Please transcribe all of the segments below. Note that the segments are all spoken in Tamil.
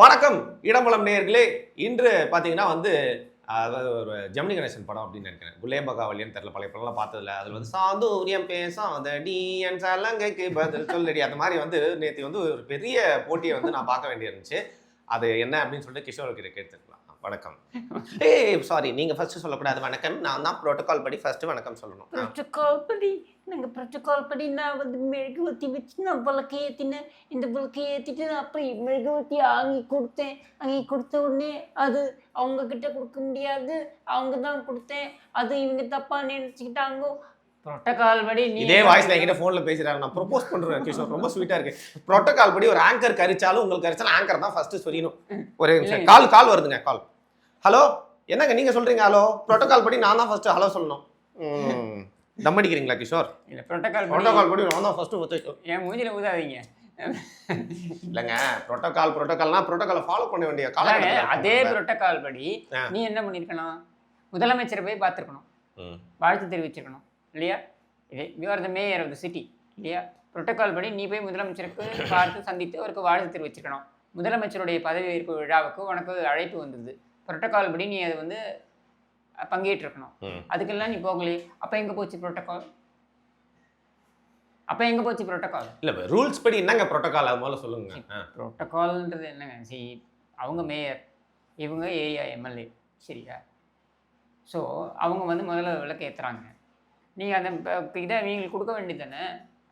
வணக்கம் இடம்பலம் நேயர்களே. இன்று பார்த்தீங்கன்னா அதாவது ஒரு ஜெமினி கணேசன் படம் அப்படின்னு நினைக்கிறேன். குலேபகாவலின்னு தெரியல, பழைய படம்லாம் பார்த்ததில்ல. அதில் சாதுரியம் பேசாதடி என் சலங்கைக்கு பதில் சொல்லடி அந்த மாதிரி நேற்று ஒரு பெரிய போட்டியை நான் பார்க்க வேண்டியிருந்துச்சு. அது என்ன அப்படின்னு சொல்லிட்டு கிஷோர்கிட்ட கேட்டுருக்கலாம். வணக்கம். சாரி, நீங்கள் ஃபர்ஸ்ட் சொல்லக்கூடாது வணக்கம். நான் தான் ப்ரோட்டோகால் படி ஃபர்ஸ்ட் வணக்கம் சொல்லணும். ப்ரோட்டோகால் படி ப்ரோட்டோகால் படி நான் மெழுகுவர்த்தி வச்சு நான் விளக்கை ஏற்றினேன். இந்த விளக்கை ஏற்றிட்டு நான் அப்படி மெழுகுவர்த்தி வாங்கி கொடுத்தேன். வாங்கி கொடுத்த உடனே அது அவங்க கிட்ட கொடுக்க முடியாது, அவங்க தான் கொடுத்தேன். அது இவங்க தப்பா நினைச்சுக்கிட்டாங்க. ப்ரோட்டோகால் படி இதே வாய்ஸ்ல என்கிட்ட போன்ல பேசுறாங்க. நான் ப்ரோபோஸ் பண்றேன் கிஷோர், ரொம்ப ஸ்வீட்டா இருக்கு. ப்ரோட்டோகால் படி ஒரு ஆங்கர் கரிச்சாலும் உங்களுக்கு கரிச்சாலும் ஆங்கர் தான் ஃபர்ஸ்ட் சொல்லணும். ஒரே நிமிஷம், கால் வருதுங்க. கால். ஹலோ, என்னங்க நீங்க சொல்றீங்க? ஹலோ, ப்ரோட்டோகால் படி நான் தான் ஃபர்ஸ்ட் ஹலோ சொல்லணும். தம் அடிக்கிறீங்களா கிஷோர்? இல்ல, ப்ரோட்டோகால் படி நான் தான் ஃபர்ஸ்ட் ஊத்து. என் மூஞ்சில ஊதாதீங்க. இல்லங்க, ப்ரோட்டோகால்னா ப்ரோட்டோகாலை ஃபாலோ பண்ண வேண்டிய காலம். அதே ப்ரோட்டோகால் படி நீ என்ன பண்ணிருக்கணும்? முதலமைச்சரை போய் பார்த்துருக்கணும், வாழ்த்து தெரிவிச்சிருக்கணும் இல்லையா? You are the mayor of the city இல்லையா? ப்ரோட்டோகால் படி நீ போய் முதலமைச்சருக்கு பார்த்து சந்தித்து அவருக்கு வாழ்த்து தெரிவிச்சிருக்கணும். முதலமைச்சருடைய பதவி ஏற்பு விழாவுக்கு உனக்கு அழைப்பு வந்தது. ப்ரோட்டோகால் படி நீ அது பங்கேற்றிருக்கணும். அதுக்கெல்லாம் நீ போகலையே. அப்போ எங்கே போச்சு ப்ரோட்டோகால்? இல்லை, ரூல்ஸ் படி என்னங்க ப்ரோட்டோகால்? அது முதல்ல சொல்லுங்க. ப்ரோட்டோகால்ன்றது என்னங்க? சரி, அவங்க மேயர், இவங்க ஏரியா எம்எல்ஏ, சரியா? ஸோ அவங்க முதல்ல விளக்கு ஏற்றுறாங்க. நீங்கள் அந்த இதை இவங்களுக்கு கொடுக்க வேண்டியது தானே.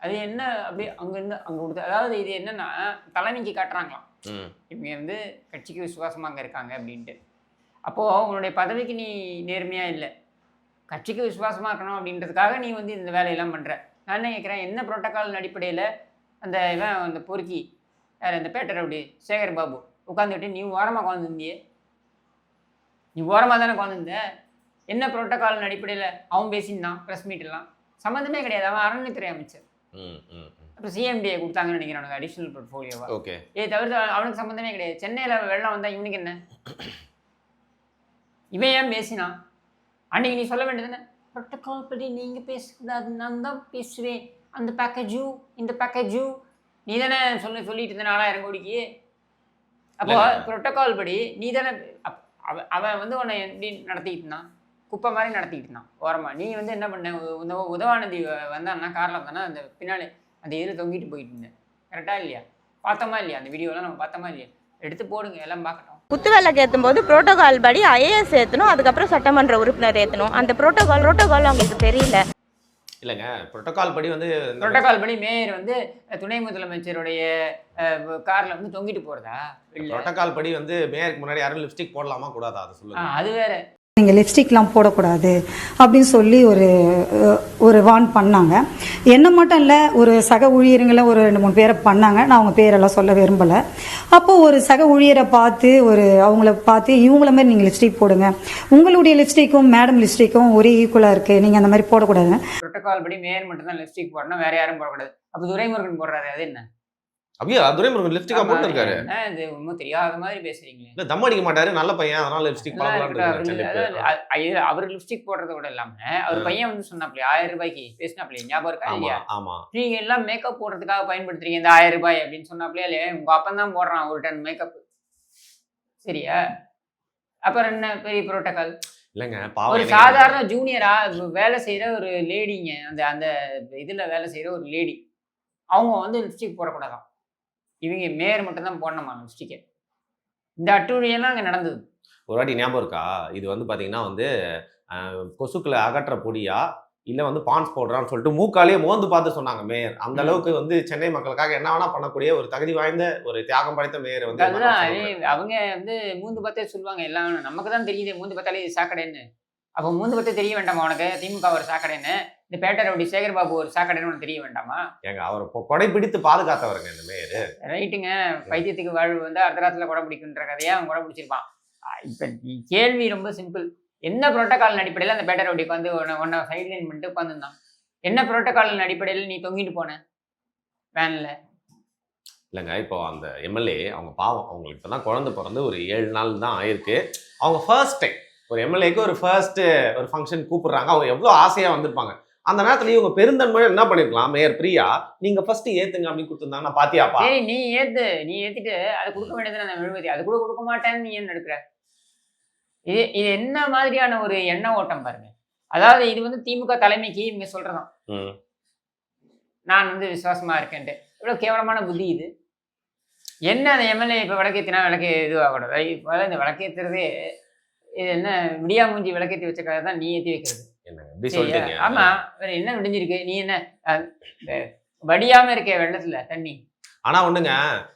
அது என்ன அப்படி அங்கேருந்து அங்கே கொடுத்து, அதாவது இது என்னென்னா தலைமைக்கு காட்டுறாங்களாம். இவங்க கட்சிக்கு விசுவாசமாக அங்கே இருக்காங்க அப்படின்ட்டு. அப்போது உன்னுடைய பதவிக்கு நீ நேர்மையாக இல்லை, கட்சிக்கு விசுவாசமாக இருக்கணும் அப்படின்றதுக்காக நீ இந்த வேலையெல்லாம் பண்ணுற. நான் என்ன கேட்குறேன், என்ன ப்ரோட்டோக்கால் அடிப்படையில் அந்த பொறுக்கி யார், அந்த பேட்டர் அப்படி சேகர் பாபு உட்காந்துக்கிட்டு நீ ஓரமாக உட்காந்துருந்தியே? நீ ஓரமாக தானே உட்காந்துருந்த. என்ன ப்ரோட்டோக்கால் அடிப்படையில் அவன் பேசியிருந்தான்? ப்ரெஸ் மீட்டெல்லாம் சம்மந்தமே கிடையாது. அவன் அறநிலைத்துறை அமைச்சர். அப்புறம் சிஎம்டிஏ கொடுத்தாங்கன்னு நினைக்கிறேன் அவனுக்கு, அடிஷ்னல் போர்ட்ஃபோலியோவா. ஓகே, தவிர்த்து அவனுக்கு சம்மந்தமே கிடையாது. சென்னையில் வெள்ளம் வந்தால் இவனுக்கு என்ன? இவன் ஏன் பேசினான்? அன்றைக்கி நீ சொல்ல வேண்டியது தானே, ப்ரோட்டோகால் படி நீங்கள் பேசக்கூடாது, நான் தான் பேசுவேன். அந்த பேக்கேஜு இந்த பேக்கேஜு நீ தானே சொல்லிட்டு இருந்த 4000 கோடிக்கு. அப்போ ப்ரோட்டோகால் படி நீ தானே அவன் உன்னை எப்படி நடத்திக்கிட்டு இருந்தான்? குப்பை மாதிரி நடத்திக்கிட்டு இருந்தான் ஓரமாக. நீ என்ன பண்ண, உதவாநிதி வந்தான்னா காரில் வந்தானா அந்த பின்னாடி அந்த இதில் தொங்கிட்டு போயிட்டு இருந்தேன். கரெக்டாக இல்லையா? பார்த்தோமா இல்லையா? அந்த வீடியோலாம் நம்ம பார்த்தோமா இல்லையா? எடுத்து போடுங்க, எல்லாம் பார்க்கட்டும். குத்துவிளக்கு ஏற்றும் போது ப்ரோட்டோகால் படி ஐஏஎஸ் ஏற்றணும், அதுக்கப்புறம் சட்டமன்ற உறுப்பினர் ஏற்றணும். அந்த ப்ரோட்டோகால் அவங்களுக்கு தெரியல. இல்லைங்க, ப்ரோட்டோகால் படி ப்ரோட்டோகால் படி மேயர் துணை முதலமைச்சருடைய காரில் தொங்கிட்டு போகிறதா? ப்ரோட்டோகால் படி மேயருக்கு முன்னாடி யாரும் லிப்ஸ்டிக் போடலாமா கூடாதா? அதை சொல்லுங்க. அது வேற. நீங்கள் லிப்ஸ்டிக்லாம் போடக்கூடாது அப்படின்னு சொல்லி ஒரு வார்ன் பண்ணாங்க. என்ன மட்டும் இல்லை, ஒரு சக ஊழியர்களை ஒரு 2-3 பேரை பண்ணாங்க. நான் அவங்க பேரெல்லாம் சொல்ல விரும்பலை. அப்போது ஒரு சக ஊழியரை பார்த்து அவங்கள பார்த்து இவங்கள மாதிரி நீங்கள் லிப்ஸ்டிக் போடுங்க, உங்களுடைய லிப்ஸ்டிக்கும் மேடம் லிப்ஸ்டிக்கும் ஒரே ஈக்குவலாக இருக்குது, நீங்கள் அந்த மாதிரி போடக்கூடாதுங்க. ப்ரோட்டோகால் படி மேயர் மட்டும்தான் லிப்ஸ்டிக் போடணும், வேறு யாரும் போடக்கூடாது. அப்போ துரைமுருகன் போடுறாரு, அது என்ன? அப்படியே துரைமுருகன் லிப்ஸ்டிக்கா போட்டுருக்காரு. இது ஒன்றும் தெரியாத மாதிரி பேசுறீங்களே. இல்லை, தம் அடிக்க மாட்டாரு, நல்ல பையன், அதனால லிப்ஸ்டிக் போடலாம். அவர் லிப்ஸ்டிக் போடுறத விட இல்லாம அவர் பையன் சொன்னாப்லையே 1000 ரூபாய்க்கு பேசினாப்லையே, ஞாபகம் இருக்கா இல்லையா? ஆமா, நீங்க எல்லாம் மேக்கப் போடுறதுக்காக பயன்படுத்துறீங்க இந்த 1000 ரூபாய் அப்படின்னு சொன்னாப்லையா இல்லையா? உங்க அப்பன் தான் போடுறான் 1 டன் மேக்கப், சரியா? அப்புறம் என்ன பெரிய புரோட்டோகால்? இல்லைங்க, ஒரு சாதாரண ஜூனியரா வேலை செய்யற ஒரு லேடிங்க, அந்த இதுல வேலை செய்யற ஒரு லேடி, அவங்க லிப்ஸ்டிக் போடக்கூடாதான். இவங்க மேயர் மட்டும்தான் போடணுமா லிப்ஸ்டிக்கை? இந்த அட்டூழியெல்லாம் அங்கே நடந்தது. ஒரு வாட்டி ஞாபகம் இருக்கா? இது பார்த்தீங்கன்னா கொசுக்களை அகற்ற பொடியா இல்லை பான்ஸ் பவுடரான்னு சொல்லிட்டு மூக்காலேயே மோந்து பார்த்து சொன்னாங்க மேயர். அந்த அளவுக்கு சென்னை மக்களுக்காக என்ன வேணா பண்ணக்கூடிய ஒரு தகுதி வாய்ந்த ஒரு தியாகம் படைத்த மேயர் அதுதான் அவங்க மூந்து பார்த்தே சொல்லுவாங்க. எல்லாம் நமக்கு தான் தெரியுது மூந்து பார்த்தாலே சாக்கடைன்னு. அப்போ மூந்து பார்த்தே தெரிய வேண்டாமா உனக்கு திமுக ஒரு சாக்கடைன்னு, இந்த பேட்டர் அப்படி சேகர் பாபு ஒரு சாக்கடைன்னு உனக்கு தெரிய வேண்டாமா? ஏங்க, அவர் கொடை பிடித்து பாதுகாத்தவருங்க இந்த மேயர். ரைட்டுங்க, பைத்தியத்துக்கு வாழ்வு அர்த்தராத்துல கொடை பிடிக்குன்ற கதையா அவன் கொடை பிடிச்சிருப்பான். இப்போ கேள்வி ரொம்ப சிம்பிள். என்ன புரோட்டோகால் அடிப்படையில் அந்த பேட்டர் அப்படி உன்னை சைட்லைன் பண்ணிட்டு உட்காந்துருந்தான்? என்ன புரோட்டோகால் அடிப்படையில் நீ தொங்கிட்டு போன வேன்ல? இல்லைங்க, இப்போ அந்த எம்எல்ஏ அவங்க பாவம், அவங்களுக்கு இப்போ தான் குழந்தை பிறந்து ஒரு 7 நாள் தான் ஆயிருக்கு. அவங்க ஃபர்ஸ்ட் டைம் ஒரு எம்எல்ஏக்கு ஒரு ஃபர்ஸ்ட் ஒரு ஃபங்க்ஷன் கூப்பிடுறாங்க. அவங்க எவ்வளோ ஆசையாக வந்திருப்பாங்க. அந்த நேரத்துல இவங்க பெருந்தன்மையா என்ன பண்ணிருக்கலாம், மேயர் பிரியா நீங்க ஃபர்ஸ்ட் ஏத்துங்க அப்படின்னு கொடுத்துருந்தாங்கன்னா பாத்தியாப்பா. சரி நீ ஏத்திட்டு அதை கொடுக்க வேண்டியது அந்த மெழுகுவர்த்தி, அது கூட கொடுக்க மாட்டேன்னு நீ என்ன எடுக்கிற? இது என்ன மாதிரியான ஒரு எண்ண ஓட்டம் பாருங்க. அதாவது இது வந்து திமுக தலைமைக்கு இவங்க சொல்றதான் நான் வந்து விசுவாசமா இருக்கேன்ட்டு. இவ்வளவு கேவலமான புத்தி இது. என்ன அந்த எம்எல்ஏ இப்ப விளக்கேத்தினா விளக்கு இதுவாகக்கூடாது. அதாவது இந்த விளக்கேத்துறதே இது என்ன விடியா மூஞ்சி விளக்கேத்தி வச்சக்காக தான் நீ ஏத்தி வைக்கிறது. இப்படி சொல்றீங்க. ஆமா, வேற என்ன விடிஞ்சிருக்கு? நீ என்ன வடியாம இருக்க வெள்ளத்துல தண்ணி. ஆனா ஒண்ணுங்க,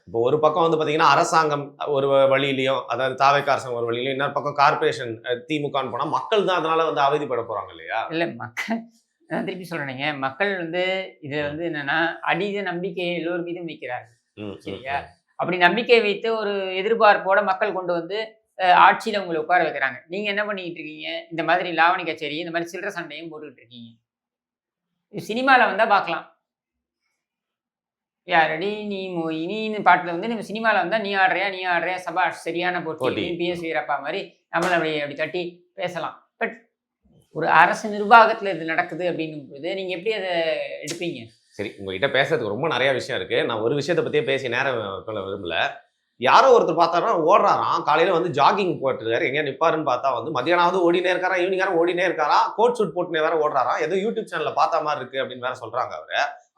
இப்போ ஒரு பக்கம் வந்து பாத்தீங்கன்னா அரசாங்கம் ஒரு வழியிலையும், அதாவது தாவேக்கா அரசாங்கம் ஒரு வழியிலையும், இன்னொரு பக்கம் கார்பரேஷன் திமுகன்னு போனா மக்கள் தான் அதனால வந்து அவதிப்பட போறாங்க இல்லையா? இல்ல மக்கள், நான் திருப்பி சொல்றேங்க, மக்கள் வந்து இதுல வந்து என்னன்னா அதீத நம்பிக்கை எல்லோர் மீதும் வைக்கிறார்கள். சரியா? அப்படி நம்பிக்கை வைத்து ஒரு எதிர்பார்ப்போட மக்கள் கொண்டு வந்து ஆட்சியில உங்களை உட்கார வைக்கிறாங்க. நீங்க என்ன பண்ணிட்டு இருக்கீங்க? இந்த மாதிரி லாவணி கச்சேரி, இந்த மாதிரி சில்லற சண்டையும் போட்டுக்கிட்டு இருக்கீங்க. சினிமால வந்தா பார்க்கலாம். யாரடி நீ மொயினின்னு பாட்டுல வந்து நம்ம சினிமால வந்தா நீ ஆடுறியா சபாஷ் சரியான போட்டி PS வீரப்பா மாதிரி நம்மள அப்படி தட்டி பேசலாம். பட் ஒரு அரசு நிர்வாகத்துல இது நடக்குது அப்படின்னும் போது நீங்க எப்படி அதை எடுப்பீங்க? சரி, உங்ககிட்ட பேசுறதுக்கு ரொம்ப நிறைய விஷயம் இருக்கு. நான் ஒரு விஷயத்தை பத்தியே பேசி நேரம் கொள்ள விரும்பல. யாரோ ஒருத்தர் பார்த்தாரா ஓடுறாராம், காலையில வந்து ஜாகிங் போட்டுருக்காரு, எங்கேயா நிப்பாருன்னு பார்த்தா வந்து மதியானம் ஓடினே இருக்காரா, ஈவினிங் நேரம் ஓடினே இருக்காரா, கோட் ஷூட் போட்டுனே வேற ஓடுறாராம். ஏதோ யூடியூப் சேனல்ல பார்த்த மாதிரி இருக்கு அப்படின்னு வேற சொல்றாங்க.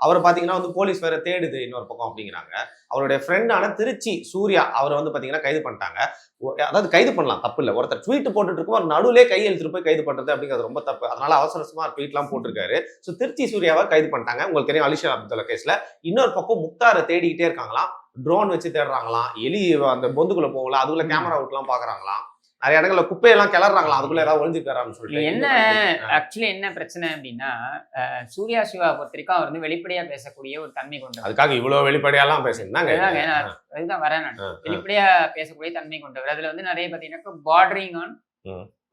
அவர் பாத்தீங்கன்னா வந்து போலீஸ் வேற தேடுது இன்னொரு பக்கம் அப்படிங்கிறாங்க. அவருடைய ஃப்ரெண்டான திருச்சி சூர்யா அவரை வந்து பாத்தீங்கன்னா கைது பண்ணிட்டாங்க. அதாவது கைது பண்ணலாம், தப்பு இல்லை. ஒருத்தர் ட்வீட் போட்டுட்டு இருக்கும், ஒரு நடுவிலே கையெழுத்து போய் கைது பண்றது அப்படிங்கிறது ரொம்ப தப்பு. அதனால அவசரமா ட்வீட்லாம் போட்டிருக்காரு. ஸோ திருச்சி சூர்யாவை கைது பண்ணிட்டாங்க. உங்களுக்கு தெரியும் அலிஷா அப்துல்லா கேஸ்ல. இன்னொரு பக்கம் முக்தாரை தேடிக்கிட்டே இருக்காங்களாம், ட்ரோன் வச்சு தேடுறாங்களாம், எலி அந்த பொந்துக்குள்ள போகலாம், அதுக்குள்ள கேமரா அவுட்லாம் பாக்குறாங்களாம், நிறைய இடங்கள்ல குப்பையெல்லாம் கிளறாங்களாம், அதுக்குள்ள ஏதாவது ஒழிஞ்சுக்காரான்னு சொல்லிட்டு. என்ன ஆக்சுவலி என்ன பிரச்சனை அப்படின்னா, சூர்யா சிவா பொறுத்த வரைக்கும் அவர் வந்து வெளிப்படையா பேசக்கூடிய ஒரு தன்மை கொண்டவர். அதுக்காக இவ்வளவு வெளிப்படையாலாம் பேசியிருந்தாங்க. அதுதான் வரேன் நான். வெளிப்படையா பேசக்கூடிய தன்மை கொண்டவர். அதுல வந்து நிறைய பாத்தீங்கன்னா பார்டரிங் ஆன்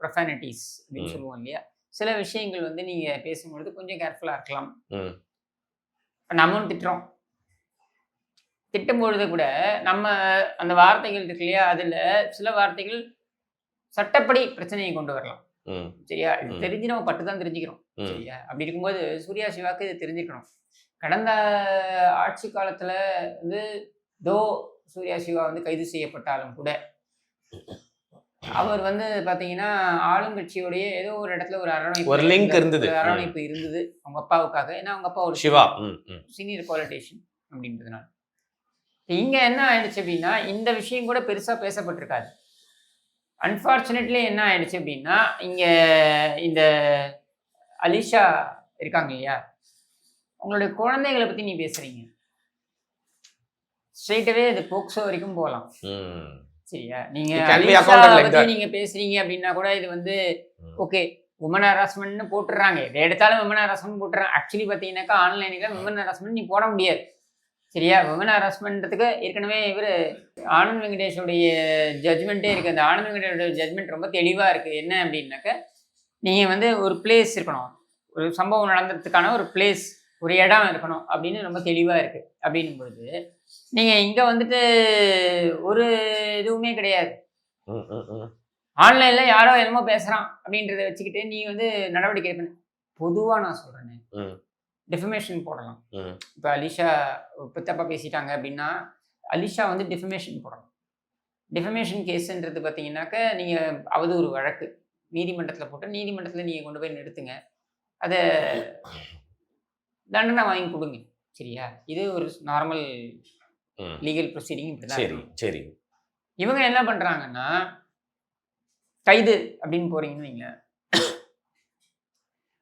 ப்ரொஃபானிட்டிஸ் அப்படின்னு சொல்லுவோம் இல்லையா? சில விஷயங்கள் வந்து நீங்க பேசும்பொழுது கொஞ்சம் கேர்ஃபுல்லா இருக்கலாம். நம்மளும் திட்டும் பொழுது கூட நம்ம அந்த வார்த்தைகள் இருக்கு இல்லையா, அதுல சில வார்த்தைகள் சட்டப்படி பிரச்சனையை கொண்டு வரலாம். சரியா? இது தெரிஞ்சு நம்ம பட்டுதான் தெரிஞ்சுக்கிறோம். சரியா? அப்படி இருக்கும்போது சூர்யா சிவாக்கு இது தெரிஞ்சுக்கணும். கடந்த ஆட்சி காலத்துல வந்து சூர்யா சிவா வந்து கைது செய்யப்பட்டாலும் கூட அவர் வந்து பாத்தீங்கன்னா ஆளுங்கட்சியோடைய ஏதோ ஒரு இடத்துல ஒரு அரவணைப்பு இருந்தது அவங்க அப்பாவுக்காக. ஏன்னா அவங்க அப்பா ஒரு சிவா சீனியர் பாலிட்டிஷியன் அப்படின்றதுனால. இங்க என்ன ஆயிடுச்சு அப்படின்னா, இந்த விஷயம் கூட பெருசா பேசப்பட்டிருக்காது. அன்ஃபார்ச்சுனேட்லி என்ன ஆயிடுச்சு அப்படின்னா, இங்க இந்த அலிஷா இருக்காங்க இல்லையா, உங்களுடைய குழந்தைகளை பத்தி நீ பேசுறீங்க, ஸ்ட்ரெயிட்டாவே அது போக்சோ வரைக்கும் போகலாம். சரியா? நீங்க பத்தி நீங்க பேசுறீங்க அப்படின்னா கூட இது வந்து ஓகே உமன் ஹராஸ்மெண்ட்னு போட்டுறாங்க, எதை எடுத்தாலும் உமன் ஹராஸ்மெண்ட் போட்டுறாங்க. ஆக்சுவலி பாத்தீங்கன்னாக்கா ஆன்லைனுக்கு உமன் ஹராஸ்மெண்ட் நீ போட முடியாது. சரியா? உமன் ஹராஸ்மெண்ட்றதுக்கு ஏற்கனவே இவர் ஆனந்த் வெங்கடேஷோடைய ஜட்மெண்ட்டே இருக்குது. அந்த ஆனந்த் வெங்கடேஷோட ஜட்மெண்ட் ரொம்ப தெளிவாக இருக்குது. என்ன அப்படின்னாக்க, நீங்கள் வந்து ஒரு பிளேஸ் இருக்கணும், ஒரு சம்பவம் நடந்ததுக்கான ஒரு பிளேஸ், ஒரு இடம் இருக்கணும் அப்படின்னு ரொம்ப தெளிவாக இருக்குது. அப்படின்னும் பொழுது நீங்கள் இங்கே வந்துட்டு ஒரு இதுவுமே கிடையாது. ஆன்லைனில் யாரோ என்னமோ பேசுகிறான் அப்படின்றத வச்சுக்கிட்டு நீ வந்து நடவடிக்கை எடுக்கணும். பொதுவாக நான் சொல்கிறேன்னு டிஃபமேஷன் போடலாம். இப்போ அலிஷா தப்பா பேசிட்டாங்க அப்படின்னா அலிஷா வந்து டிஃபமேஷன் போடலாம். டிஃபமேஷன் கேஸுன்றது பார்த்தீங்கன்னாக்க நீங்கள் அவதூறு வழக்கு நீதிமன்றத்தில் போட்டு நீதிமன்றத்தில் நீங்கள் கொண்டு போய் நிறுத்துங்க, அதை தண்டனை வாங்கி கொடுங்க. சரியா? இது ஒரு நார்மல் லீகல் ப்ரொசீடிங். இப்படிதான். சரி, இவங்க என்ன பண்ணுறாங்கன்னா, கைது அப்படின்னு போறீங்கன்னு வைங்க,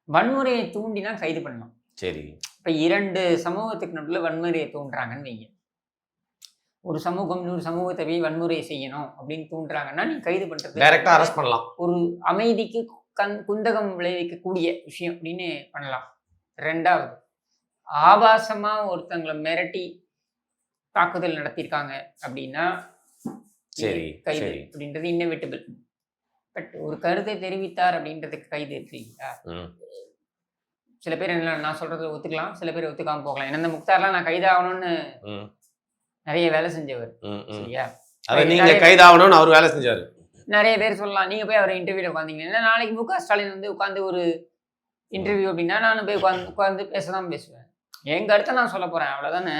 வன்முறையை தூண்டினா கைது பண்ணலாம். சரி. இப்போ 2 சமூகத்துக்கு நடுவில் வன்முறையை தூண்டுறாங்கன்னு வைங்க, ஒரு சமூகம் இன்னொரு சமூகத்தை வன்முறையை செய்யணும் அப்படின்னு தூண்டுறாங்கன்னா நீ கைது பண்றது டைரக்டா அரெஸ்ட் பண்ணலாம். ஒரு அமைதிக்கு குந்தகம் விளைவிக்கக்கூடிய விஷயம் அப்படின்னு பண்ணலாம். 2வது, ஆபாசமா ஒருத்தங்களை மிரட்டி தாக்குதல் நடத்தியிருக்காங்க அப்படின்னா சரி கைது அப்படின்றது இன்னெவிட்டபிள். பட் ஒரு கருத்தை தெரிவித்தார் அப்படின்றதுக்கு கைது இருக்கு இல்லையா? சில பேர் என்ன நான் சொல்றதை ஒத்துக்கலாம், சில பேர் ஒத்துக்காம போகலாம். ஏன்னா இந்த முக்தார்லாம் நான் கைதாகணும்னு நிறைய வேலை செஞ்சவர். சரியா? நீங்க கைதாகணும்னு அவர் வேலை செஞ்சாரு. நிறைய பேர் சொல்லலாம், நீங்க போய் அவரை இன்டர்வியூல உட்காந்தீங்கன்னா நாளைக்கு MK ஸ்டாலின் வந்து உட்காந்து ஒரு இன்டர்வியூ அப்படின்னா நான் போய் உட்காந்து பேச தான் பேசுவேன். என் கருத்தை நான் சொல்ல போகிறேன், அவ்வளோதானே.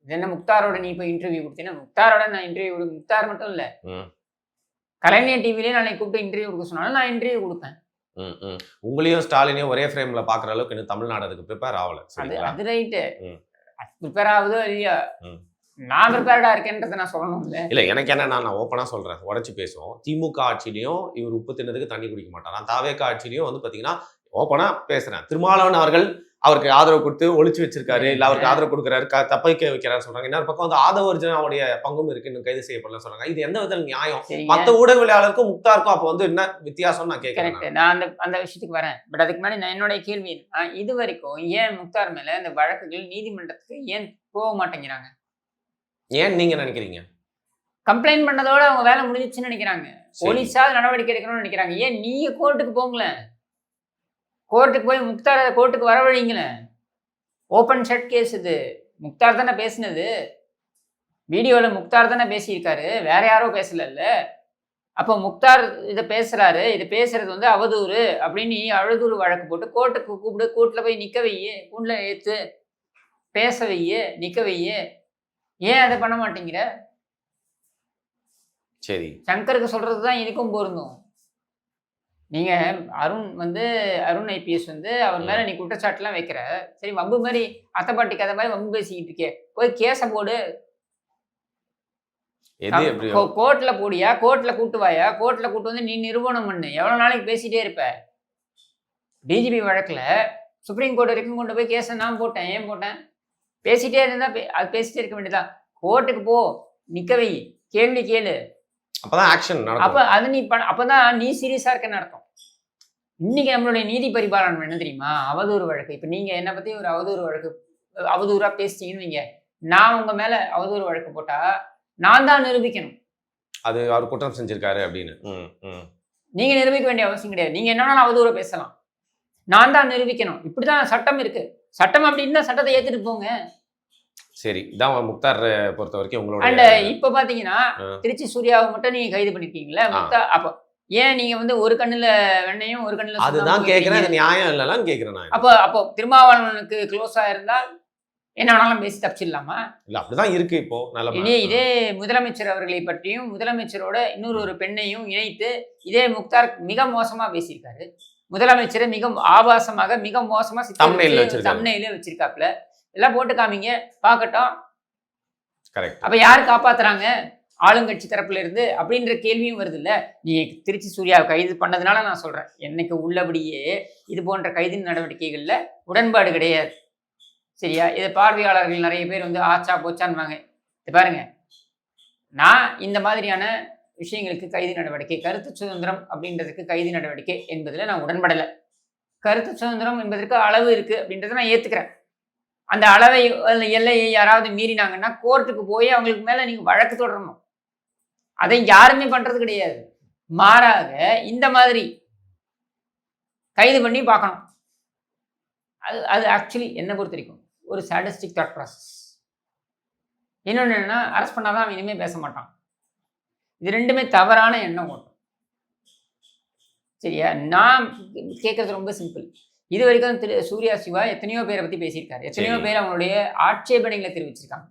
இது என்ன முக்தாரோட நீ போய் இன்டர்வியூ கொடுத்தீங்கன்னா முக்தாரோட நான் இன்டர்வியூ கொடுக்க, முக்தார் மட்டும் இல்லை, கலைஞர் டிவிலேயே நான் கூப்பிட்டு இன்டர்வியூ கொடுக்க சொன்னாலும் நான் இன்டர்வியூ கொடுப்பேன். உங்களையும் ஸ்டாலினையும் ஒரே ஃப்ரேம்ல பாக்குற அளவுக்கு இன்னும் தமிழ்நாடு அதுக்கு ப்ரிப்பேர் ஆகல. அது ரைட்டு, ப்ரிப்பேர் ஆகுதோ இல்லையா, நான் ப்ரிப்பேர்டா இருக்கேன்றதை நான் சொல்லணும். இல்ல எனக்கு என்ன, நான் ஓப்பனா சொல்றேன், உடச்சு பேசுவோம். திமுக ஆட்சியிலையும் இவர் உப்பு தின்னதுக்கு தண்ணி குடிக்க மாட்டார். நான் தாவேக ஆட்சியிலையும் வந்து பாத்தீங்கன்னா ஓப்பனா பேசுறேன். திருமாவளவன் அவர்கள் அவருக்கு ஆதரவு கொடுத்து ஒழிச்சு வச்சிருக்காரு, இல்ல அவருக்கு ஆதரவு கொடுக்குறாரு, தப்பிக்க வைக்கிறாரு சொல்றாங்க. இன்னொரு பக்கம் வந்து ஆதவர்ஜன் அவருடைய பங்கும் இருக்கு, இன்னும் கைது செய்யப்படல சொல்றாங்க. இது எந்த விதத்தில் நியாயம்? மற்ற ஊடகவியலாளருக்கும் முக்தாருக்கும் அப்போ வந்து என்ன வித்தியாசம் நான் கேட்கிறேன். நான் அந்த விஷயத்துக்கு வரேன். பட் அதுக்கு முன்னாடி நான் என்னோட கேள்வி, இது வரைக்கும் ஏன் முக்தார் மேல இந்த வழக்குகள் நீதிமன்றத்துக்கு ஏன் போக மாட்டேங்கிறாங்க? ஏன் நீங்க நினைக்கிறீங்க? கம்ப்ளைண்ட் பண்ணதோட அவங்க வேலை முடிஞ்சிச்சுன்னு நினைக்கிறாங்க, போலீஸா நடவடிக்கை எடுக்கணும்னு நினைக்கிறாங்க. ஏன் நீங்க கோர்ட்டுக்கு போங்களேன், கோர்ட்டுக்கு போய் முக்தார் கோர்ட்டுக்கு வரவழைங்களேன். ஓப்பன் ஷட் கேஸ் இது, முக்தார் தானே பேசினது, வீடியோவில் முக்தார் தானே பேசியிருக்காரு, வேற யாரோ பேசல. அப்போ முக்தார் இதை பேசுறாரு, இது பேசுறது வந்து அவதூறு அப்படின்னு அவதூறு வழக்கு போட்டு கோர்ட்டுக்கு கூப்பிடு, கோர்ட்டில் போய் நிற்க வையே, கூண்டில் ஏற்று பேச வையே, நிற்க வையே. ஏன் அதை பண்ண மாட்டேங்கிற? சரி, சங்கருக்கு சொல்றது தான் இதுக்கும் பொருந்தும். நீங்க அருண் ஐபிஎஸ் வந்து அவர் மேல நீ குற்றச்சாட்டுலாம் வைக்கிற, சரி வம்பு மாதிரி அத்தை பாட்டி கதை மாதிரி வம்பு பேசிக்கிட்டு இருக்கே, போய் கேஸ போடு, கோர்ட்ல போடியா, கோர்ட்ல கூட்டு வாயா, கோர்ட்ல கூட்டு வந்து நீ நிரூபணம் பண்ணு. எவ்வளவு நாளைக்கு பேசிட்டே இருப்ப? டிஜிபி வழக்குல சுப்ரீம் கோர்ட் வரைக்கும் கொண்டு போய் கேஸை நான் போட்டேன். ஏன் போட்டேன்? பேசிட்டே இருந்தா அது பேசிட்டே இருக்க வேண்டியதான். கோர்ட்டுக்கு போ, நிக்க வை, கேள்வி கேளு, அப்பதான் ஆக்ஷன் நடக்கும். அப்ப அது நீ அப்பதான் நீ சீரியஸா இருக்கன்னு அர்த்தம். இன்னைக்கு நம்மளுடைய நீதி பரிபாலனம் என்ன தெரியுமா? அவதூறு வழக்கு. இப்ப நீங்க என்னை பத்தி ஒரு அவதூறு வழக்கு அவதூறா பேசிட்டீங்கன்னு வைங்க, நான் உங்க மேல அவதூறு வழக்கு போட்டா நான் தான் நிரூபிக்கணும் அது அவர் குற்றம் செஞ்சிருக்காரு அப்படின்னு. நீங்க நிரூபிக்க வேண்டிய அவசியம் கிடையாது. நீங்க என்னன்னாலும் அவதூறு பேசலாம், நான் தான் நிரூபிக்கணும். இப்படிதான் சட்டம் இருக்கு. சட்டம் அப்படின்னு சட்டத்தை ஏத்துட்டு போங்க. சரி, இதான் முக்தார் பொறுத்த வரைக்கும் உங்களோட. அண்ட் இப்ப பாத்தீங்கன்னா திருச்சி சூர்யாவை மட்டும் நீங்க கைது பண்ணிருக்கீங்களா முக்தார்? அப்போ ஏன் நீங்க வந்து ஒரு கண்ணுல வெண்ணையும் ஒரு கண்ணுல, அதுதான் கேக்குறேன், நியாயம் இல்லலாம் கேக்குறேன். அப்போ திருமாவளவனுக்கு க்ளோஸா இருந்தா என்ன வேணாலும் பேசி தப்பிச்சிடலாமா? இல்ல அப்படிதான் இருக்கு இப்போ. இனி இதே முதலமைச்சர் அவர்களை பற்றியும் முதலமைச்சரோட இன்னொரு பெண்ணையும் இணைத்து இதே முக்தார் மிக மோசமா பேசியிருக்காரு. முதலமைச்சரை மிக ஆபாசமாக மிக மோசமா தம்ப்நெயில வச்சிருக்காப்ல. எல்லாம் போட்டு காமிங்க பார்க்கட்டும். அப்ப யாரு காப்பாத்துறாங்க? ஆளுங்கட்சி தரப்புல இருந்து அப்படின்ற கேள்வியும் வருது இல்ல. நீ திருச்சி சூர்யாவை கைது பண்ணதுனால நான் சொல்றேன், என்னைக்கு உள்ளபடியே இது போன்ற கைது நடவடிக்கைகள்ல உடன்பாடு கிடையாது. சரியா? இதை பார்வையாளர்கள் நிறைய பேர் வந்து ஆச்சா போச்சான்வாங்க. இது பாருங்க, நான் இந்த மாதிரியான விஷயங்களுக்கு கைது நடவடிக்கை, கருத்து சுதந்திரம் அப்படின்றதுக்கு கைது நடவடிக்கை என்பதுல நான் உடன்படலை. கருத்து சுதந்திரம் என்பதற்கு அளவு இருக்கு அப்படின்றத நான் ஏத்துக்கிறேன். அந்த அளவை எல்லையை யாராவது மீறினாங்கன்னா கோர்ட்டுக்கு போய் அவங்களுக்கு மேல நீங்க வழக்கு தொடரணும். அதை யாருமே பண்றது கிடையாது. மாறாக இந்த மாதிரி கைது பண்ணி பார்க்கணும். அது ஆக்சுவலி என்னை பொறுத்த வரைக்கும் ஒரு சாடிஸ்டிக் தாட் ப்ராசஸ். இன்னொன்று என்னன்னா, அரெஸ்ட் பண்ணாதான் அவன் இனிமேல் பேச மாட்டான். இது ரெண்டுமே தவறான எண்ணம் ஓட்டம். சரியா? நான் கேட்கறது ரொம்ப சிம்பிள். இது வரைக்கும் சூர்யா சிவா எத்தனையோ பேரை பத்தி பேசியிருக்காரு, எத்தனையோ பேர் அவங்களுடைய ஆட்சேபனைகளை தெரிவிச்சிருக்காங்க.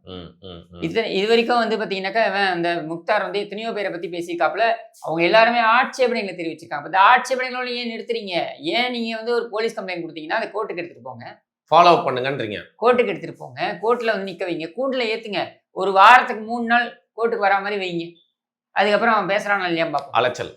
இது வரைக்கும் வந்து பாத்தீங்கன்னாக்கா அந்த முக்தார் வந்து எத்தனையோ பேரை பத்தி பேசியிருக்காப்புல, அவங்க எல்லாருமே ஆட்சேபனைகளை தெரிவிச்சிருக்காங்க. இந்த ஆட்சேபனைகளோட ஏன் நிறுத்துறீங்க? ஏன் நீங்க வந்து ஒரு போலீஸ் கம்ப்ளைண்ட் கொடுத்தீங்கன்னா அதை கோர்ட்டுக்கு எடுத்துட்டு போங்க, ஃபாலோ பண்ணுங்கன்றீங்க. கோர்ட்டுக்கு எடுத்துட்டு போங்க, கோர்ட்ல வந்து நிக்க வைங்க, கூண்டுல ஏத்துங்க, ஒரு வாரத்துக்கு 3 நாள் கோர்ட்டுக்கு வரா மாதிரி வைங்க. அதுக்கப்புறம் அவன் பேசுறான் இல்லையா பார்ப்போம். அலைச்சல்.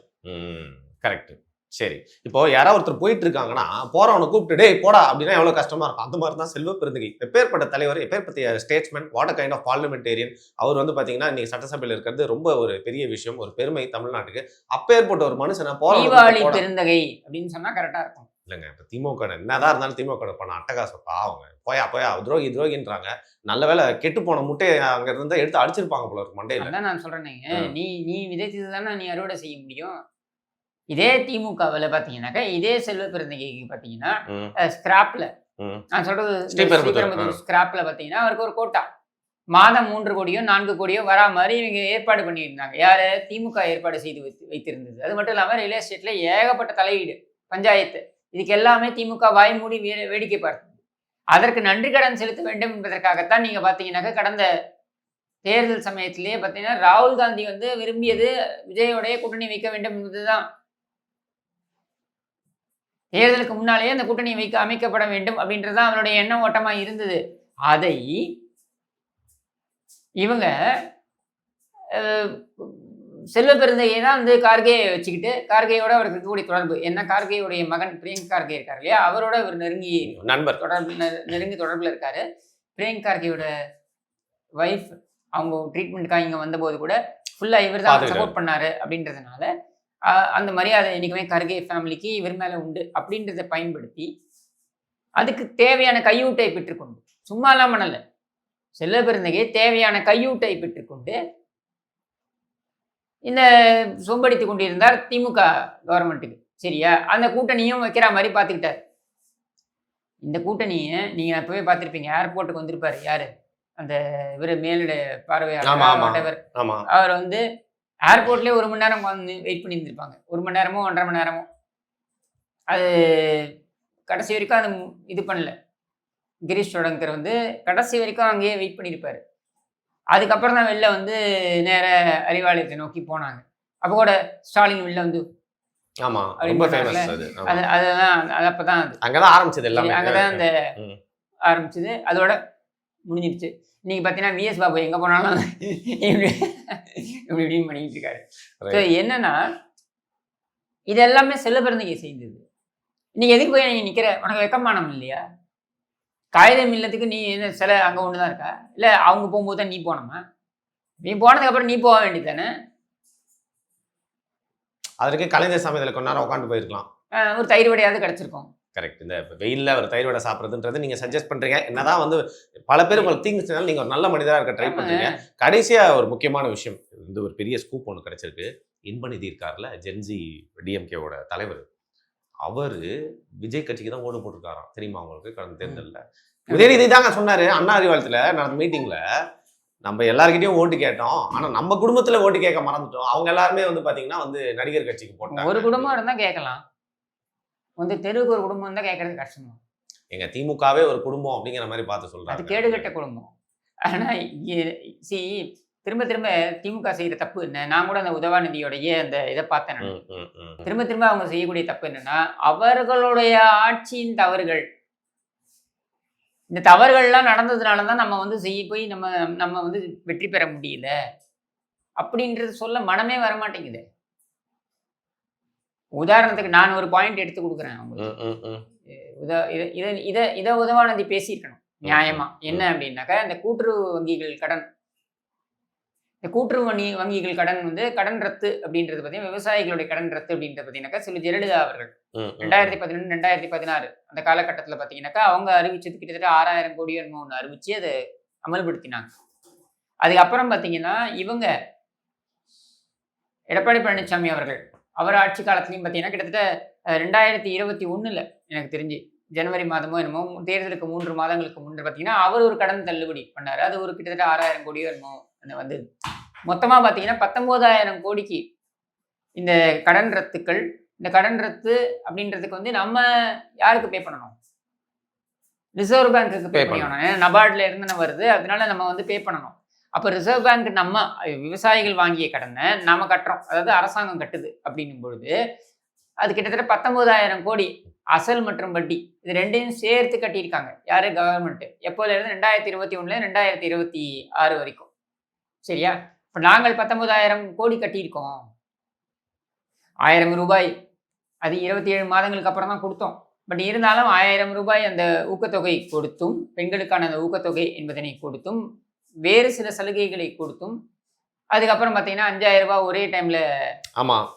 கரெக்ட். சரி, இப்போ யாராவது ஒருத்தர் போயிட்டு இருக்காங்கன்னா போறவனை கூப்பிட்டு டேய் போடா அப்படின்னா எவ்வளவு கஷ்டமா இருக்கும். அந்த மாதிரி தான் செல்வ பெருந்தகை, எப்பேற்பட்ட தலைவர், எப்பேற்பட்ட statesman, what kind of parliamentarian. அவர் வந்து பாத்தீங்கன்னா இன்னைக்கு சட்டசபையில் இருக்கிறது ரொம்ப ஒரு பெரிய விஷயம், ஒரு பெருமை தமிழ்நாட்டுக்கு. அப்பேற்பட்ட ஒரு மனுஷனை தீபாவளி பெருந்தகை அப்படின்னு சொன்னா கரெக்டா இருக்கும். இல்லைங்க, இப்போ திமுக என்னதான் இருந்தாலும் திமுக பண்ண அட்டகாசம் அவங்க போயா துரோகின்றாங்க. நல்ல வேலை கெட்டு போன முட்டையை அங்க இருந்தா எடுத்து அடிச்சிருப்பாங்க போல இருக்கு மண்டையில. அதான் நான் சொல்றேங்க, நீ விதைத்தது தானே நீ அறுவடை செய்ய முடியும். இதே திமுகவில் பார்த்தீங்கன்னாக்கா இதே செல்வ பெருந்தகைக்கு பார்த்தீங்கன்னா ஸ்கிராப்ல, நான் சொல்றது ஸ்ரீபெரும்புதூர் ஸ்கிராப்ல பார்த்தீங்கன்னா அவருக்கு ஒரு கோட்டா மாதம் 3 கோடியோ 4 கோடியோ வரா மாதிரி இவங்க ஏற்பாடு பண்ணியிருந்தாங்க. யாரு? திமுக ஏற்பாடு செய்து வைத்திருந்தது. அது மட்டும் இல்லாமல் ரியல் எஸ்டேட்ல ஏகப்பட்ட தலையீடு, பஞ்சாயத்து, இதுக்கு எல்லாமே திமுக வாய் மூடி வேடிக்கை பார்த்தது. அதற்கு நன்றி கடன் செலுத்த வேண்டும் என்பதற்காகத்தான் நீங்க பாத்தீங்கன்னாக்க கடந்த தேர்தல் சமயத்திலேயே பாத்தீங்கன்னா ராகுல் காந்தி வந்து விரும்பியது விஜயோடைய கூட்டணி வைக்க வேண்டும் என்பதுதான். தேர்தலுக்கு முன்னாலேயே அந்த கூட்டணி அமைக்கப்பட வேண்டும் அப்படின்றதுதான் அவருடைய எண்ண ஓட்டமா இருந்தது. அதை இவங்க செல்வ பெருந்தகையை தான் வந்து கார்கே வச்சுக்கிட்டு, கார்கேயோட அவருக்கு இருக்கக்கூடிய தொடர்பு என்ன, கார்கேயுடைய மகன் பிரியங்க் கார்கே இருக்காரு இல்லையா, அவரோட ஒரு நெருங்கி நண்பர் நெருங்கி தொடர்பில் இருக்காரு. பிரியங்க் கார்கேயோட ஒய்ஃப் அவங்க ட்ரீட்மெண்ட்டுக்காக இங்கே வந்தபோது கூட ஃபுல்லாக இவர் தான் சப்போர்ட் பண்ணாரு அப்படின்றதுனால அந்த மரியாதை என்றைக்குமே கர்கே ஃபேமிலிக்கு இவர் மேலே உண்டு அப்படின்றத பயன்படுத்தி அதுக்கு தேவையான கையூட்டை பெற்றுக்கொண்டு, சும்மாலாம் பண்ணலை, செல்வ பெருந்தகை தேவையான கையூட்டை பெற்றுக்கொண்டு இந்த சொம்படித்து கொண்டிருந்தார் திமுக கவர்மெண்ட்டுக்கு. சரியா? அந்த கூட்டணியும் வைக்கிற மாதிரி பார்த்துக்கிட்டார். இந்த கூட்டணியை நீங்கள் அப்பவே பார்த்துருப்பீங்க, ஏர்போர்ட்டுக்கு வந்திருப்பார் யாரு, அந்த இவர் மேலிட பார்வையாளர், அவர் வந்து ஏர்போர்ட்லேயே 1 மணி நேரம் வந்து வெயிட் பண்ணி இருந்திருப்பாங்க. 1 மணி நேரமோ 1.5 மணி நேரமோ. அது கடைசி வரைக்கும் அது இது பண்ணல. கிரீஷ் சோடங்கர் வந்து கடைசி வரைக்கும் அங்கேயே வெயிட் பண்ணியிருப்பாரு. அதுக்கப்புறம் தான் வெளில வந்து நேர அறிவாலயத்தை நோக்கி போனாங்க. அப்போ கூட ஸ்டாலின் வெளில வந்து அப்பதான் அங்கதான் ஆரம்பிச்சது, அங்கதான் அந்த ஆரம்பிச்சது, அதோட முடிஞ்சிருச்சு. இன்னைக்கு பார்த்தீங்கன்னா விஎஸ் பாபு எங்க போனாலும் இப்படி பண்ணிட்டு இருக்காரு. என்னன்னா இது எல்லாமே செல்ல பிறந்தகை செய்தது. இன்னைக்கு எதுக்கு போய் நீங்க நிக்கிற, உனக்கு வெக்கமானம் இல்லையா? காகிதம் இல்லத்துக்கு நீ என்ன சில அங்க ஒண்ணுதான் இருக்கா, இல்ல அவங்க போகும்போது தான் நீ போனோமா? நீ போனதுக்கு அப்புறம் நீ போக வேண்டியதானே. அதற்கு கலைஞர் சமயத்தில் கொஞ்ச நேரம் உட்காந்து போயிருக்கலாம், ஒரு தயிர் வடையாவது கிடைச்சிருக்கும். கரெக்ட். இந்த வெயிலில் ஒரு தயிர் வடை சாப்பிட்றதுன்றது நீங்கள் சஜஸ்ட் பண்ணுறீங்க. என்னதான் வந்து பல பேர் உங்களுக்கு தீங்குச்சுனாலும் நீங்கள் ஒரு நல்ல மனிதராக இருக்க ட்ரை பண்ணுறீங்க. கடைசியாக ஒரு முக்கியமான விஷயம், இந்த ஒரு பெரிய ஸ்கூப் ஒன்று கிடைச்சிருக்கு. இன்பநிதி இருக்கார்ல, ஜென்சி டிஎம்கேவோட தலைவர், அவர் விஜய் கட்சிக்கு தான் ஓடு போட்டிருக்காராம். தெரியுமா உங்களுக்கு? கடந்த தேர்தலில் உதயநிதி தாங்க சொன்னார். அண்ணா அறிவாலயத்தில் நடந்த மீட்டிங்கில் நம்ம எல்லாருக்கிட்டையும் ஓட்டு கேட்டோம், ஆனால் நம்ம குடும்பத்தில் ஓட்டு கேட்க மறந்துட்டோம். அவங்க எல்லாருமே வந்து பார்த்தீங்கன்னா வந்து நடிகர் கட்சிக்கு போட்டாங்க. ஒரு குடும்பம் இருந்தால் கேட்கலாம், வந்து தெருவுக்கு ஒரு குடும்பம் தான் கேட்கறது கஷ்டம். எங்க திமுகவே ஒரு குடும்பம் அப்படிங்கிற மாதிரி பார்த்து சொல்றாங்க. அது கேடுகட்ட குடும்பம். ஆனா திரும்ப திரும்ப திமுக செய்யற தப்பு என்ன, நான் கூட அந்த உதவாநிதியோடைய அந்த இதை பார்த்தேன். திரும்ப திரும்ப அவங்க செய்யக்கூடிய தப்பு என்னன்னா, அவர்களுடைய ஆட்சியின் தவறுகள், இந்த தவறுகள்லாம் நடந்ததுனாலதான் நம்ம வந்து போய் நம்ம வந்து வெற்றி பெற முடியல அப்படின்றது சொல்ல மனமே வரமாட்டேங்குது. உதாரணத்துக்கு நான் ஒரு பாயிண்ட் எடுத்து கொடுக்குறேன் உங்களுக்கு. இதை உதவாநிதி பேசியிருக்கணும் நியாயமா. என்ன அப்படின்னாக்கா, இந்த கூட்டுறவு வங்கிகள் கடன், இந்த கூட்டுறவு வங்கிகள் கடன் வந்து கடன் ரத்து அப்படின்றது பார்த்தீங்கன்னா, விவசாயிகளுடைய கடன் ரத்து அப்படின்றது பார்த்தீங்கன்னாக்கா செல்வி ஜெயலலிதா அவர்கள் 2012 2016 அந்த காலகட்டத்தில் பார்த்தீங்கன்னாக்கா அவங்க அறிவிச்சது கிட்டத்தட்ட 6000 கோடி ஒன்று அறிவிச்சு அதை அமல்படுத்தினாங்க. அதுக்கப்புறம் பார்த்தீங்கன்னா இவங்க எடப்பாடி பழனிசாமி அவர்கள் அவர் ஆட்சி காலத்துலையும் பார்த்தீங்கன்னா கிட்டத்தட்ட 2021 எனக்கு தெரிஞ்சு ஜனவரி மாதமோ என்னமோ தேர்தலுக்கு 3 மாதங்களுக்கு முன்பு பார்த்தீங்கன்னா அவர் ஒரு கடன் தள்ளுபடி பண்ணார். அது ஒரு கிட்டத்தட்ட 6000 கோடியோ என்னமோ வந்து மொத்தமாக பார்த்தீங்கன்னா 19000 கோடிக்கு இந்த கடன் ரத்துக்கள். இந்த கடன் ரத்து அப்படின்றதுக்கு வந்து நம்ம யாருக்கு பே பண்ணணும்? ரிசர்வ் பேங்க்குக்கு பே பண்ணணும். ஏன்னா நபார்ட்ல இருந்து வருது, அதனால நம்ம வந்து பே பண்ணணும். அப்போ ரிசர்வ் பேங்க் நம்ம விவசாயிகள் வாங்கிய கடனை நாம கட்டுறோம், அதாவது அரசாங்கம் கட்டுது. அப்படின்னும் பொழுது அது கிட்டத்தட்ட 19000 கோடி அசல் மற்றும் வட்டி, இது ரெண்டையும் சேர்த்து கட்டியிருக்காங்க. யாரு? கவர்மெண்ட். எப்போதுல இருந்து 2021 2026 வரைக்கும். சரியா? இப்போ நாங்கள் 19000 கோடி கட்டியிருக்கோம். 1000 ரூபாய் அது 27 மாதங்களுக்கு அப்புறம் தான் கொடுத்தோம். பட் இருந்தாலும் 1000 ரூபாய் அந்த ஊக்கத்தொகை கொடுத்தும், பெண்களுக்கான அந்த ஊக்கத்தொகை என்பதனை கொடுத்தும், வேறு சில சலுகைகளை கொடுத்தும், அதுக்கப்புறம் பார்த்தீங்கன்னா 5000 ரூபாய் ஒரே டைம்ல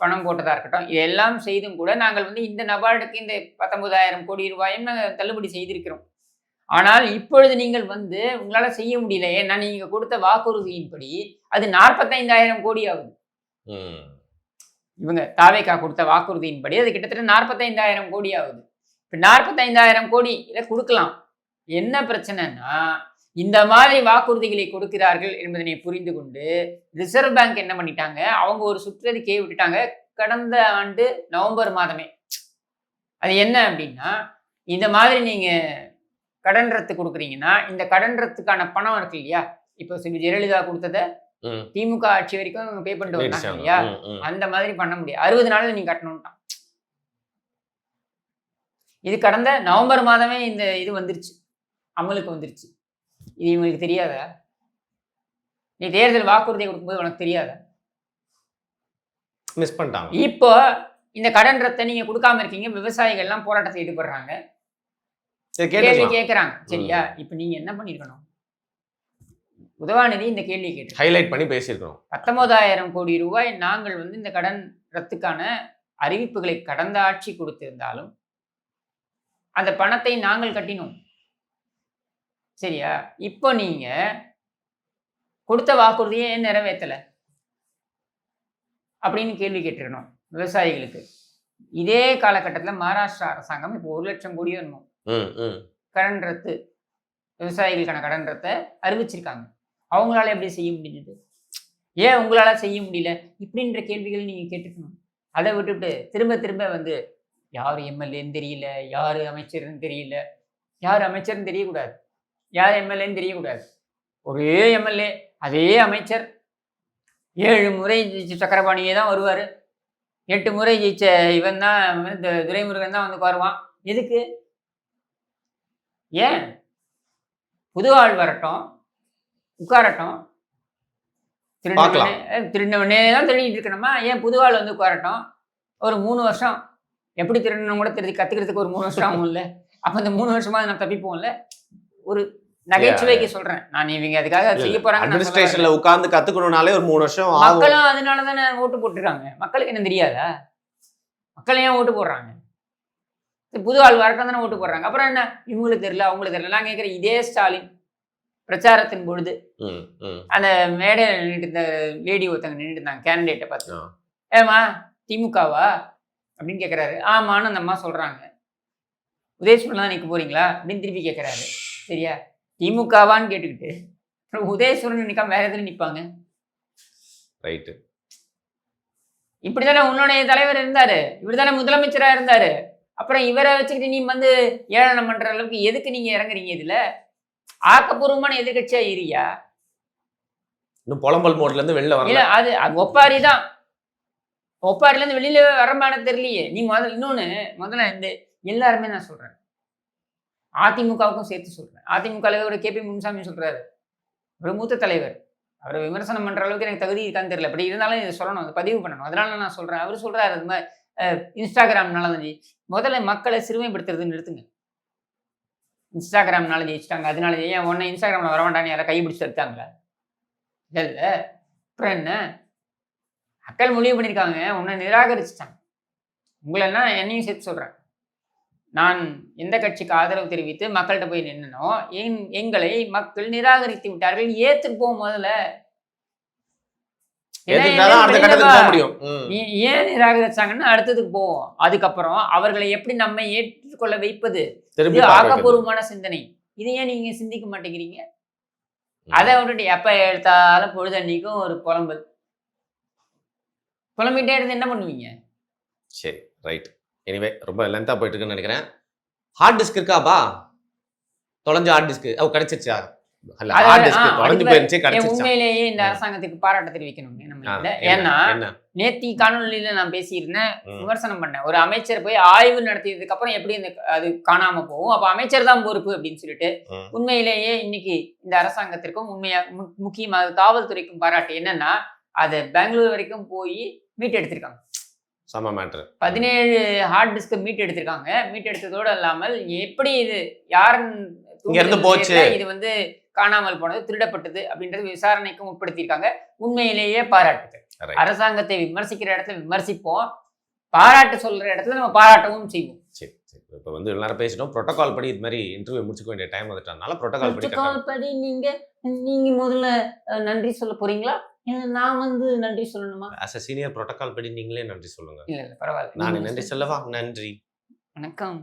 பணம் போட்டதா இருக்கட்டும், இதெல்லாம் செய்தும் கூட நாங்கள் வந்து இந்த நபார்டுக்கு இந்த 19000 கோடி ரூபாயும் நாங்கள் தள்ளுபடி செய்திருக்கிறோம். ஆனால் இப்பொழுது நீங்கள் வந்து உங்களால செய்ய முடியல. ஏன்னா நீங்க கொடுத்த வாக்குறுதியின்படி அது 45000 கோடி ஆகுது. இவங்க தாவேகா கொடுத்த வாக்குறுதியின்படி அது கிட்டத்தட்ட 45000 கோடி ஆகுது. இப்போ 45000 கோடி இதை கொடுக்கலாம். என்ன பிரச்சனைன்னா, இந்த மாதிரி வாக்குறுதிகளை கொடுக்கிறார்கள் என்பதனை புரிந்து கொண்டு ரிசர்வ் பேங்க் என்ன பண்ணிட்டாங்க, அவங்க ஒரு சுற்றறிக்கையை விட்டுட்டாங்க கடந்த ஆண்டு நவம்பர் மாதமே. அது என்ன அப்படின்னா, இந்த மாதிரி நீங்க கடன் ரத்து கொடுக்குறீங்கன்னா, இந்த கடன் ரத்துக்கான பணம் இருக்கு இல்லையா? இப்போ ஜெயலலிதா கொடுத்தத திமுக ஆட்சி வரைக்கும் பே பண்ணிட்டு வந்தாங்க இல்லையா? அந்த மாதிரி பண்ண முடியாது. 60 நாள்ல நீங்க கட்டணும்ட்டான். இது கடந்த நவம்பர் மாதமே இந்த இது வந்துருச்சு, அமலுக்கு வந்துருச்சு. இது இவங்களுக்கு தெரியாதா? நீ தேர்தல் வாக்குறுதியை கொடுக்கும்போது உனக்கு தெரியாதா? மிஸ் பண்ணிட்டாங்க. இப்போ இந்த கடன் ரத்தை நீங்க கொடுக்காம இருக்கீங்க, விவசாயிகள் எல்லாம் போராட்டத்தை ஈடுபடுறாங்க, கேள்வி கேட்கறாங்க. சரியா? இப்ப நீங்க என்ன பண்ணிருக்கணும்? உதவாநிதி இந்த கேள்வி கேட்டு ஹைலைட் பண்ணி பேசியிருக்கணும். 19,000 கோடி ரூபாய் நாங்கள் வந்து இந்த கடன் ரத்துக்கான அறிவிப்புகளை கடந்த ஆட்சி கொடுத்திருந்தாலும் அந்த பணத்தை நாங்கள் கட்டினோம். சரியா? இப்போ நீங்க கொடுத்த வாக்குறுதியை ஏன் நிறைவேற்றல அப்படின்னு கேள்வி கேட்டிருக்கணும் விவசாயிகளுக்கு. இதே காலகட்டத்தில் மகாராஷ்டிரா அரசாங்கம் இப்போ 1 லட்சம் கோடி வேணும் கடன் ரத்து, விவசாயிகளுக்கான கடன் ரத்தை அறிவிச்சிருக்காங்க. அவங்களால எப்படி செய்ய முடிஞ்சது? ஏன் உங்களால செய்ய முடியல? இப்படின்ற கேள்விகள் நீங்க கேட்டுக்கணும். அதை விட்டுட்டு திரும்ப திரும்ப வந்து யார் எம்எல்ஏன்னு தெரியல, யார் அமைச்சர்னு தெரியல. யார் அமைச்சர்னு தெரியக்கூடாது, யார் எம்எல்ஏன்னு தெரியக்கூடாது. ஒரே எம்எல்ஏ அதே அமைச்சர் 7 முறை ஜெயிச்ச சக்கரபாணியே தான் வருவார், 8 முறை ஜெயிச்ச இவன் தான் இந்த துரைமுருகன் தான் வந்து வருவான். எதுக்கு? ஏன்? புது ஆள் வரட்டும், உட்காரட்டும். திருடினவனே தான் திருடிட்டு இருக்கணுமா? ஏன் புது ஆள் வந்து உட்காரட்டும், ஒரு 3 வருஷம் எப்படி திருடணும் கூட தெரிஞ்சு கத்துக்கிறதுக்கு ஒரு 3 வருஷம் ஆகும் இல்ல? அப்ப அந்த 3 வருஷமா நான் தப்பிப்போம்ல. ஒரு நகைச்சுவைக்கு சொல்றேன் நான். இவங்க அதுக்காக செய்ய போறாங்க. அட்மினிஸ்ட்ரேஷன்ல உட்கார்ந்து கத்துக்கணும்னாலே ஒரு 3 வருஷம் ஆகும். மக்களும் அதனால தானே ஓட்டு போட்டுருக்காங்க. மக்களுக்கு என்ன தெரியாதா? மக்கள் ஏன் ஓட்டு போடுறாங்க? புது ஆள் வரட்டும் தானே ஓட்டு போடுறாங்க. அப்புறம் என்ன இவங்களுக்கு தெரியல, அவங்களுக்கு தெரியல. நான் கேட்குறேன், இதே ஸ்டாலின் பிரச்சாரத்தின் பொழுது அந்த மேடையில் நின்றுட்டு இருந்த லேடி ஒருத்தங்க நின்றுட்டு இருந்தாங்க, கேண்டிடேட்டை பார்த்து, ஏமா திமுகவா அப்படின்னு கேட்குறாரு. ஆமான்னு அந்த அம்மா சொல்றாங்க. உதயசூரன் தான் நிற்க போறீங்களா அப்படின்னு திருப்பி கேட்குறாரு. சரியா? திமுகவான்னு கேட்டுக்கிட்டு உதயசூரன் நிற்காம வேற எதுல நிற்பாங்க? ரைட்டு. இப்படிதானே உன்னுடைய தலைவர் இருந்தாரு, இப்படிதானே முதலமைச்சரா இருந்தாரு. அப்புறம் இவரை வச்சுக்கிட்டு நீ வந்து ஏளனம் பண்ற அளவுக்கு எதுக்கு நீங்க இறங்குறீங்க? இதுல ஆக்கப்பூர்வமான எதிர்கட்சியா இருக்கியா? இன்னும் புலம்பல் மோட்ல இருந்து வெளில வரல. அது ஒப்பாரி தான். ஒப்பாரில இருந்து வெளியில வரமான தெரியலையே. நீ முதல்ல இந்த எல்லாருமே நான் சொல்றேன், அதிமுகவுக்கும் சேர்த்து சொல்றேன். அதிமுக தலைவர் KP முனுசாமி சொல்றாரு, ஒரு மூத்த தலைவர், அவரை விமர்சனம் பண்ற அளவுக்கு எனக்கு தகுதி இருக்கான்னு தெரியல. அப்படி இருந்தாலும் இதை சொல்லணும், அதை பதிவு பண்ணணும். அதனால நான் சொல்றேன். அவர் சொல்றாரு அது மாதிரி இன்ஸ்டாகிராம்னால தான் முதல்ல மக்களை சிறுமைப்படுத்துறது நிறுத்துங்க. இன்ஸ்டாகிராம்னால ஜெயிச்சிட்டாங்க, அதனால ஏன் உன்னை இன்ஸ்டாகிராம்ல வர வேண்டாம்னு யாரை கை பிடிச்சி எடுத்தாங்களா? இல்ல. அப்புறம் என்ன? மக்கள் முடிவு பண்ணியிருக்காங்க, உன்னை நிராகரிச்சிட்டாங்க. உங்களென்னா என்னையும் சேர்த்து சொல்றேன். நான் எந்த கட்சிக்கு ஆதரவு தெரிவித்து மக்கள்கிட்ட போய் நின்னனோ எங்களை மக்கள் நிராகரித்து விட்டார்கள். ஏத்துப்போம் முதல்ல. ஏன் நிராகரிச்சாங்கன்னா அடுத்ததுக்கு போவோம். அதுக்கப்புறம் அவர்களை எப்படி நம்ம ஏற்றுக்கொள்ள வைப்பது, ஆக்கப்பூர்வமான சிந்தனை. இதை ஏன் நீங்க சிந்திக்க மாட்டேங்கிறீங்க? அதை விட்டுட்டு எப்ப எடுத்தாலும் பொழுதன்னைக்கும் ஒரு புலம்பிட்டே இருந்து என்ன பண்ணுவீங்க? சரி, ரைட். எனிவே ரொம்ப லென்த்தா போயிட்டு இருக்குன்னு நினைக்கிறேன். ஹார்ட் டிஸ்க் இருக்காப்பா? தொலைஞ்ச ஹார்ட் டிஸ்க் கிடைச்சிருச்சா? உண்மையிலேயே இந்த அரசாங்கத்துக்கு பாராட்ட தெரிவிக்கணும் நம்ம. ஏன்னா நேத்தி காணொலியில நான் பேசியிருந்தேன், விமர்சனம் பண்ணேன். ஒரு அமைச்சர் போய் ஆய்வு நடத்தியதுக்கு அப்புறம் எப்படி அது காணாம போகும், அப்ப அமைச்சர் தான் பொறுப்பு அப்படின்னு சொல்லிட்டு, உண்மையிலேயே இன்னைக்கு இந்த அரசாங்கத்திற்கும் உண்மையா முக்கியமாக காவல்துறைக்கும் பாராட்டு என்னன்னா, அதை பெங்களூர் வரைக்கும் போய் மீட் எடுத்திருக்காங்க. 17 ஹார்ட் டிஸ்க் மீட் எடுத்திருக்காங்க. மீட் எடுத்ததோடு இல்லாமல் எப்படி இது யாருன்னு போச்சு, இது வந்து காணாமல் போனது, திருடப்பட்டது அப்படின்றது விசாரணைக்கும் உட்படுத்தியிருக்காங்க. உண்மையிலேயே பாராட்டுது. அரசாங்கத்தை விமர்சிக்கிற இடத்துல விமர்சிப்போம், பாராட்டு சொல்ற இடத்துல நம்ம பாராட்டவும் செய்வோம். சரி சரி, இப்போ வந்து எல்லாரும் பேசிட்டோம். ப்ரோட்டோகால் படி இது மாதிரி இன்டர்வியூ முடிச்சுக்க வேண்டிய டைம் வந்துட்டனால ப்ரோட்டோகால் படி நீங்க முதல்ல நன்றி சொல்ல போறீங்களா? நான் வந்து நன்றி சொல்லணுமா? as a senior ப்ரோட்டோகால் படி நீங்களே நன்றி சொல்லுங்க. இல்ல பரவாயில்ல, நான் நன்றி சொல்லவா? நன்றி, வணக்கம்.